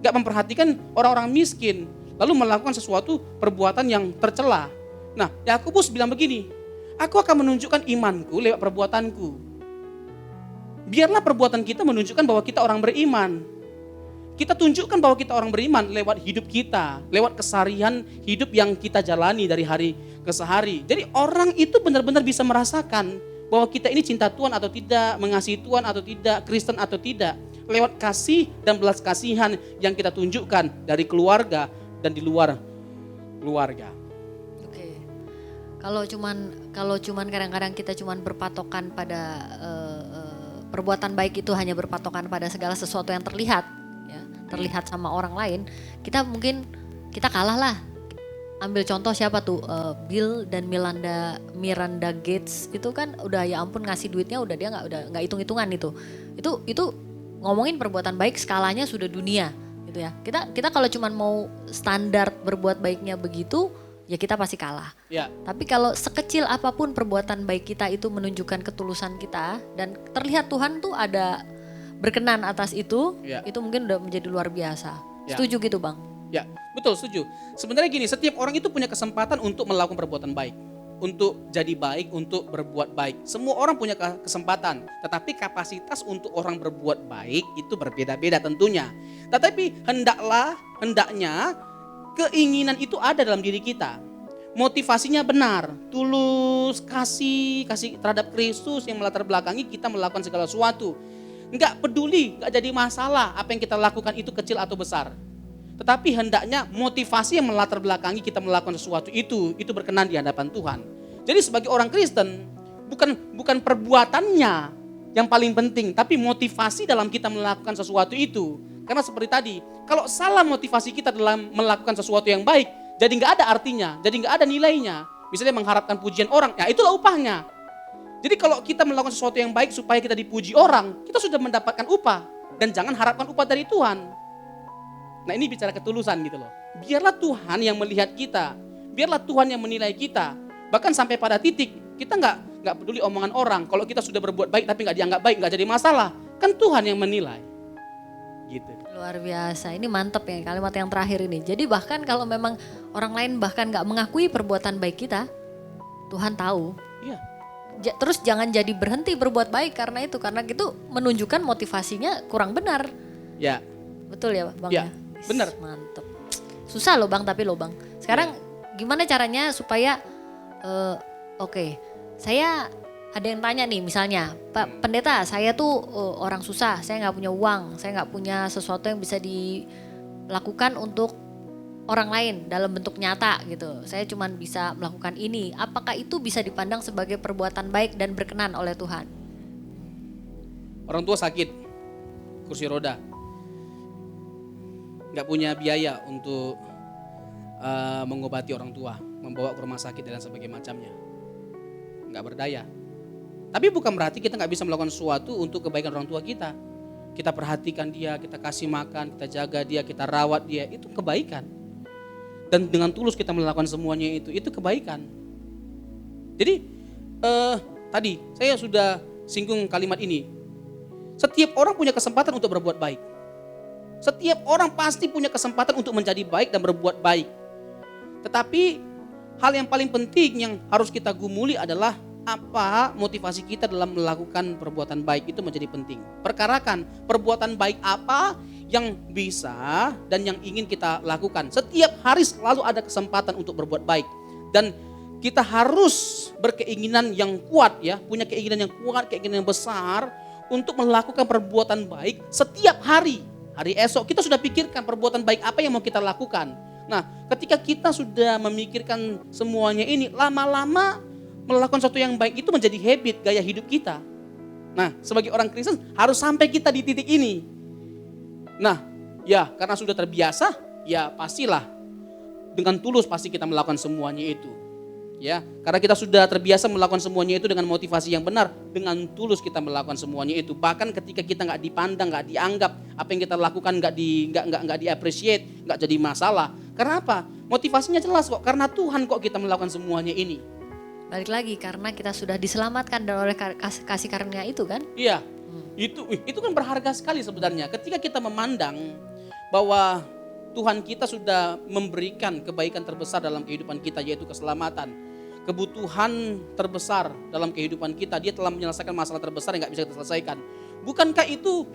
Gak memperhatikan orang-orang miskin, lalu melakukan sesuatu perbuatan yang tercela. Nah, Yakobus bilang begini, aku akan menunjukkan imanku lewat perbuatanku. Biarlah perbuatan kita menunjukkan bahwa kita orang beriman. Kita tunjukkan bahwa kita orang beriman lewat hidup kita, lewat keseharian hidup yang kita jalani dari hari ke hari. Jadi orang itu benar-benar bisa merasakan bahwa kita ini cinta Tuhan atau tidak, mengasihi Tuhan atau tidak, Kristen atau tidak. Lewat kasih dan belas kasihan yang kita tunjukkan dari keluarga dan di luar keluarga. Oke. Kalau cuman kadang-kadang kita cuman berpatokan pada perbuatan baik itu hanya berpatokan pada segala sesuatu yang terlihat, ya, terlihat sama orang lain, kita kalah lah. Ambil contoh siapa tuh, Bill dan Miranda Gates itu kan udah ya ampun ngasih duitnya udah dia nggak hitung-hitungan itu ngomongin perbuatan baik skalanya sudah dunia gitu ya. Kita kalau cuman mau standar berbuat baiknya begitu, ya kita pasti kalah. Ya. Tapi kalau sekecil apapun perbuatan baik kita itu menunjukkan ketulusan kita dan terlihat Tuhan tuh ada berkenan atas itu, itu mungkin udah menjadi luar biasa. Setuju gitu Bang? Ya, betul, setuju. Sebenarnya gini, setiap orang itu punya kesempatan untuk melakukan perbuatan baik, untuk jadi baik, untuk berbuat baik. Semua orang punya kesempatan, tetapi kapasitas untuk orang berbuat baik itu berbeda-beda tentunya. Tetapi hendaknya keinginan itu ada dalam diri kita. motivasinya benar, tulus, kasih terhadap Kristus yang melatar belakangi kita melakukan segala sesuatu. Enggak peduli, enggak jadi masalah apa yang kita lakukan itu kecil atau besar. Tetapi hendaknya motivasi yang melatar belakangi kita melakukan sesuatu itu berkenan di hadapan Tuhan. Jadi sebagai orang Kristen, bukan perbuatannya yang paling penting, tapi motivasi dalam kita melakukan sesuatu itu. Karena seperti tadi, kalau salah motivasi kita dalam melakukan sesuatu yang baik, jadi nggak ada artinya, jadi nggak ada nilainya. Misalnya mengharapkan pujian orang, ya itulah upahnya. Jadi kalau kita melakukan sesuatu yang baik supaya kita dipuji orang, kita sudah mendapatkan upah. Dan jangan harapkan upah dari Tuhan. Nah ini bicara ketulusan gitu loh. Biarlah Tuhan yang melihat kita, biarlah Tuhan yang menilai kita. Bahkan sampai pada titik kita nggak peduli omongan orang. Kalau kita sudah berbuat baik tapi nggak dianggap baik, nggak jadi masalah. Kan Tuhan yang menilai. Gitu. Luar biasa, ini mantep ya kalimat yang terakhir ini. Jadi bahkan kalau memang orang lain bahkan nggak mengakui perbuatan baik kita, Tuhan tahu. Iya. Terus jangan jadi berhenti berbuat baik karena itu menunjukkan motivasinya kurang benar. Ya. Betul ya Bang? Ya, benar. Mantep. Susah loh Bang, tapi loh Bang. Sekarang gimana caranya supaya oke, saya ada yang tanya nih misalnya, Pak Pendeta, saya tuh orang susah, saya nggak punya uang, saya nggak punya sesuatu yang bisa dilakukan untuk orang lain dalam bentuk nyata gitu. Saya cuma bisa melakukan ini. Apakah itu bisa dipandang sebagai perbuatan baik dan berkenan oleh Tuhan? Orang tua sakit, kursi roda, nggak punya biaya untuk mengobati orang tua, membawa ke rumah sakit dan sebagainya macamnya, nggak berdaya. Tapi bukan berarti kita nggak bisa melakukan sesuatu untuk kebaikan orang tua kita. Kita perhatikan dia, kita kasih makan, kita jaga dia, kita rawat dia, itu kebaikan. Dan dengan tulus kita melakukan semuanya itu kebaikan. Jadi tadi saya sudah singgung kalimat ini. Setiap orang punya kesempatan untuk berbuat baik. Setiap orang pasti punya kesempatan untuk menjadi baik dan berbuat baik. Tetapi hal yang paling penting yang harus kita gumuli adalah apa motivasi kita dalam melakukan perbuatan baik itu menjadi penting. Perkarakan perbuatan baik apa yang bisa dan yang ingin kita lakukan. Setiap hari selalu ada kesempatan untuk berbuat baik. Dan kita harus berkeinginan yang kuat ya, punya keinginan yang kuat, keinginan yang besar untuk melakukan perbuatan baik setiap hari. Hari esok kita sudah pikirkan perbuatan baik apa yang mau kita lakukan. Nah, ketika kita sudah memikirkan semuanya ini, lama-lama melakukan sesuatu yang baik itu menjadi habit, gaya hidup kita. Nah, sebagai orang Kristen harus sampai kita di titik ini. Nah, ya karena sudah terbiasa, ya pastilah dengan tulus pasti kita melakukan semuanya itu. Ya, karena kita sudah terbiasa melakukan semuanya itu dengan motivasi yang benar, dengan tulus kita melakukan semuanya itu. Bahkan ketika kita nggak dipandang, nggak dianggap, apa yang kita lakukan nggak di-appreciate, nggak jadi masalah. Karena apa? Motivasinya jelas kok. Karena Tuhan kok kita melakukan semuanya ini. Balik lagi karena kita sudah diselamatkan dan oleh kasih karunia itu kan? Iya. Itu kan berharga sekali sebenarnya. Ketika kita memandang bahwa Tuhan kita sudah memberikan kebaikan terbesar dalam kehidupan kita, yaitu keselamatan. Kebutuhan terbesar dalam kehidupan kita, dia telah menyelesaikan masalah terbesar yang gak bisa kita selesaikan. Bukankah itu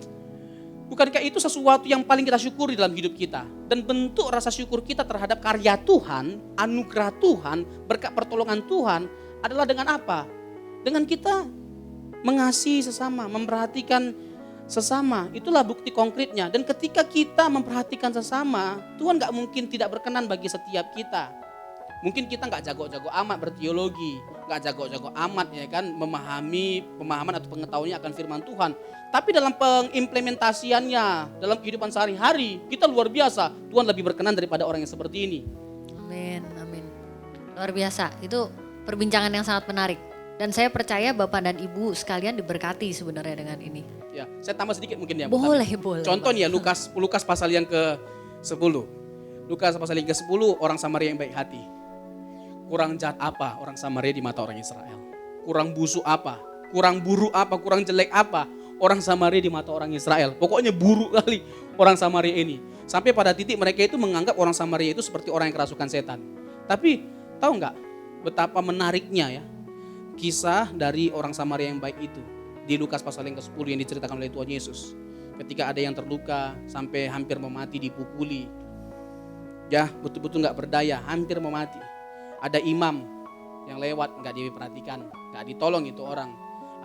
sesuatu yang paling kita syukuri dalam hidup kita? Dan bentuk rasa syukur kita terhadap karya Tuhan, anugerah Tuhan, berkat pertolongan Tuhan adalah dengan apa? Dengan kita mengasihi sesama, memperhatikan sesama. Itulah bukti konkretnya. Dan ketika kita memperhatikan sesama, Tuhan gak mungkin tidak berkenan bagi setiap kita. Mungkin kita gak jago-jago amat berteologi, gak jago-jago amat ya kan memahami pemahaman atau pengetahuannya akan firman Tuhan. Tapi dalam pengimplementasiannya, dalam kehidupan sehari-hari, kita luar biasa. Tuhan lebih berkenan daripada orang yang seperti ini. Amin, amin. Luar biasa, itu perbincangan yang sangat menarik. Dan saya percaya Bapak dan Ibu sekalian diberkati sebenarnya dengan ini. Ya, saya tambah sedikit mungkin ya. Boleh. Contohnya Lukas pasal yang ke-10. Lukas pasal yang ke-10, orang Samaria yang baik hati. Kurang jahat apa orang Samaria di mata orang Israel? Kurang busuk apa? Kurang buruk apa? Kurang jelek apa? Orang Samaria di mata orang Israel. Pokoknya buruk kali orang Samaria ini. Sampai pada titik mereka itu menganggap orang Samaria itu seperti orang yang kerasukan setan. Tapi tahu nggak betapa menariknya ya kisah dari orang Samaria yang baik itu di Lukas pasal yang ke-10 yang diceritakan oleh Tuhan Yesus. Ketika ada yang terluka sampai hampir memati, dipukuli. Ya betul-betul gak berdaya, hampir memati. Ada imam yang lewat nggak diperhatikan, nggak ditolong itu orang.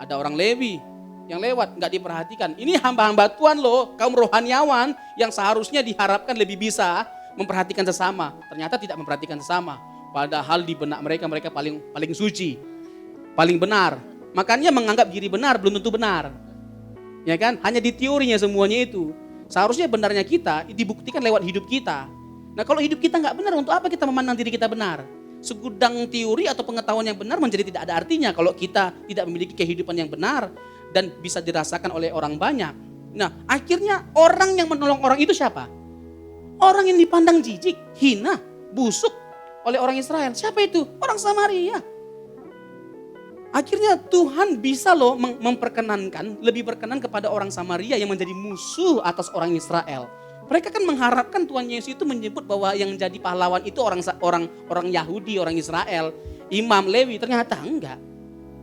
Ada orang Lewi yang lewat nggak diperhatikan. Ini hamba-hamba Tuhan loh, kaum rohaniawan yang seharusnya diharapkan lebih bisa memperhatikan sesama. Ternyata tidak memperhatikan sesama. Padahal di benak mereka paling suci, paling benar. Makanya menganggap diri benar belum tentu benar. Ya kan? Hanya di teorinya semuanya itu. Seharusnya benarnya kita dibuktikan lewat hidup kita. Nah kalau hidup kita nggak benar, untuk apa kita memandang diri kita benar? Segudang teori atau pengetahuan yang benar menjadi tidak ada artinya kalau kita tidak memiliki kehidupan yang benar dan bisa dirasakan oleh orang banyak. Nah akhirnya orang yang menolong orang itu siapa? Orang yang dipandang jijik, hina, busuk oleh orang Israel. Siapa itu? Orang Samaria. Akhirnya Tuhan bisa loh memperkenankan, lebih berkenan kepada orang Samaria yang menjadi musuh atas orang Israel. Mereka kan mengharapkan Tuhan Yesus itu menyebut bahwa yang jadi pahlawan itu orang Yahudi, orang Israel, imam Lewi. Ternyata enggak.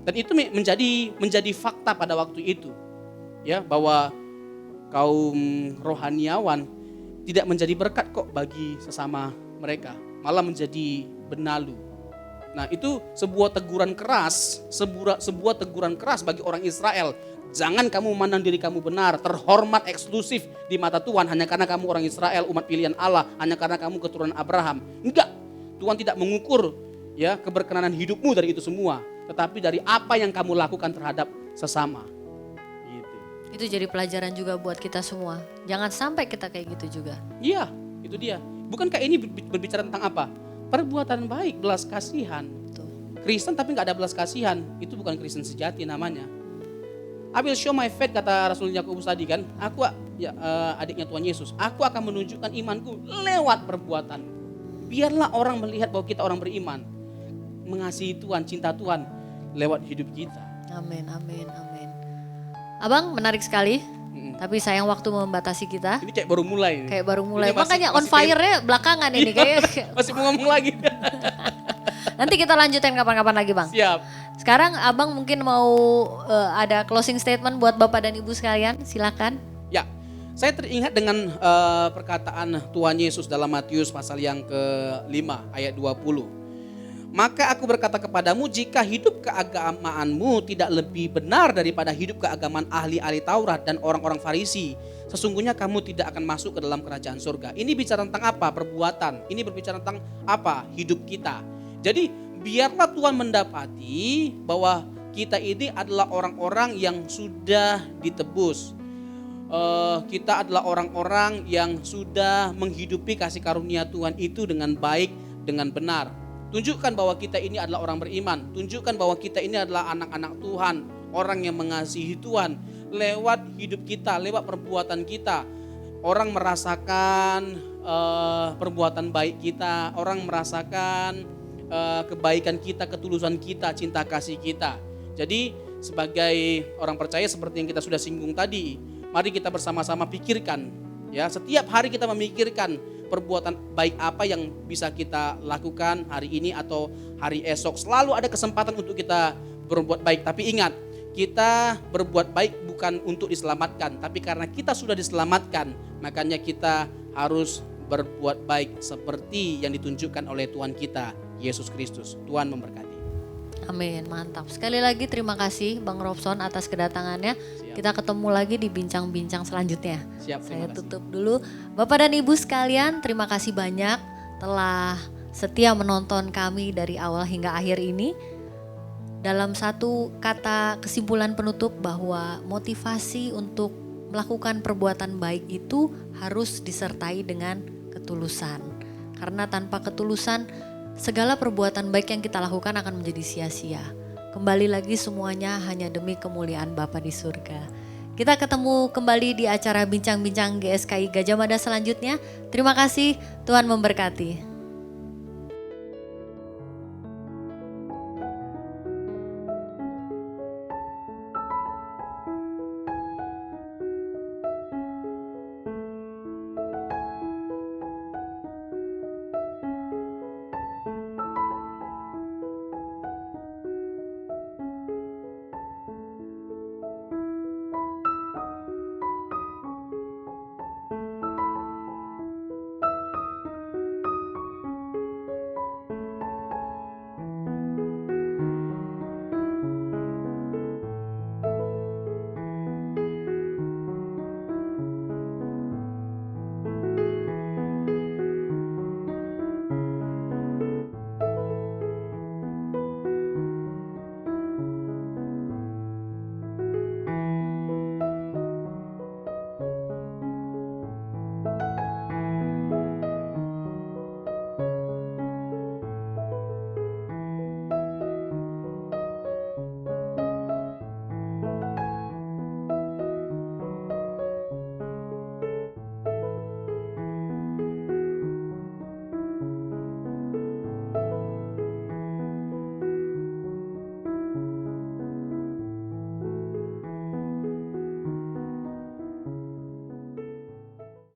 Dan itu menjadi fakta pada waktu itu. Ya, bahwa kaum rohaniawan tidak menjadi berkat kok bagi sesama mereka, malah menjadi benalu. Nah, itu sebuah teguran keras, sebuah teguran keras bagi orang Israel. Jangan kamu memandang diri kamu benar, terhormat, eksklusif di mata Tuhan hanya karena kamu orang Israel, umat pilihan Allah, hanya karena kamu keturunan Abraham. Enggak, Tuhan tidak mengukur ya keberkenanan hidupmu dari itu semua, tetapi dari apa yang kamu lakukan terhadap sesama. Gitu. Itu jadi pelajaran juga buat kita semua. Jangan sampai kita kayak gitu juga. Iya, itu dia. Bukankah ini berbicara tentang apa? Perbuatan baik, belas kasihan. Betul. Kristen tapi nggak ada belas kasihan, itu bukan Kristen sejati namanya. I will show my faith, kata Rasul Yakobus tadi kan. Aku adiknya Tuhan Yesus. Aku akan menunjukkan imanku lewat perbuatan. Biarlah orang melihat bahwa kita orang beriman, mengasihi Tuhan, cinta Tuhan lewat hidup kita. Amin, amin, amin. Abang menarik sekali. Tapi sayang waktu membatasi kita. Ini kayak baru mulai. Kayak baru mulai. Masih- Makanya masih on fire-nya belakangan ini kayak. Masih mau ngomong lagi. Nanti kita lanjutin kapan-kapan lagi Bang. Siap. Sekarang Abang mungkin mau ada closing statement buat Bapak dan Ibu sekalian. Silakan. Ya, saya teringat dengan perkataan Tuhan Yesus dalam Matius pasal yang ke-5 ayat 20. Maka aku berkata kepadamu, jika hidup keagamaanmu tidak lebih benar daripada hidup keagamaan ahli-ahli Taurat dan orang-orang Farisi, sesungguhnya kamu tidak akan masuk ke dalam kerajaan surga. Ini bicara tentang apa? Perbuatan. Ini berbicara tentang apa? Hidup kita. Jadi biarlah Tuhan mendapati bahwa kita ini adalah orang-orang yang sudah ditebus. Kita adalah orang-orang yang sudah menghidupi kasih karunia Tuhan itu dengan baik, dengan benar. Tunjukkan bahwa kita ini adalah orang beriman. Tunjukkan bahwa kita ini adalah anak-anak Tuhan, orang yang mengasihi Tuhan. Lewat hidup kita, lewat perbuatan kita, orang merasakan perbuatan baik kita, orang merasakan kebaikan kita, ketulusan kita, cinta kasih kita. Jadi sebagai orang percaya seperti yang kita sudah singgung tadi, mari kita bersama-sama pikirkan, ya, setiap hari kita memikirkan perbuatan baik apa yang bisa kita lakukan hari ini atau hari esok. Selalu ada kesempatan untuk kita berbuat baik, tapi ingat, kita berbuat baik bukan untuk diselamatkan, tapi karena kita sudah diselamatkan, makanya kita harus berbuat baik seperti yang ditunjukkan oleh Tuhan kita, Yesus Kristus. Tuhan memberkati. Amin, mantap. Sekali lagi terima kasih Bang Robson atas kedatangannya. Siap. Kita ketemu lagi di bincang-bincang selanjutnya. Siap, Saya terima kasih. tutup dulu. Bapak dan Ibu sekalian, terima kasih banyak telah setia menonton kami dari awal hingga akhir ini. Dalam satu kata kesimpulan penutup bahwa motivasi untuk melakukan perbuatan baik itu harus disertai dengan ketulusan. Karena tanpa ketulusan segala perbuatan baik yang kita lakukan akan menjadi sia-sia. Kembali lagi semuanya hanya demi kemuliaan Bapa di surga. Kita ketemu kembali di acara Bincang-Bincang GSKI Gajah Mada selanjutnya. Terima kasih, Tuhan memberkati.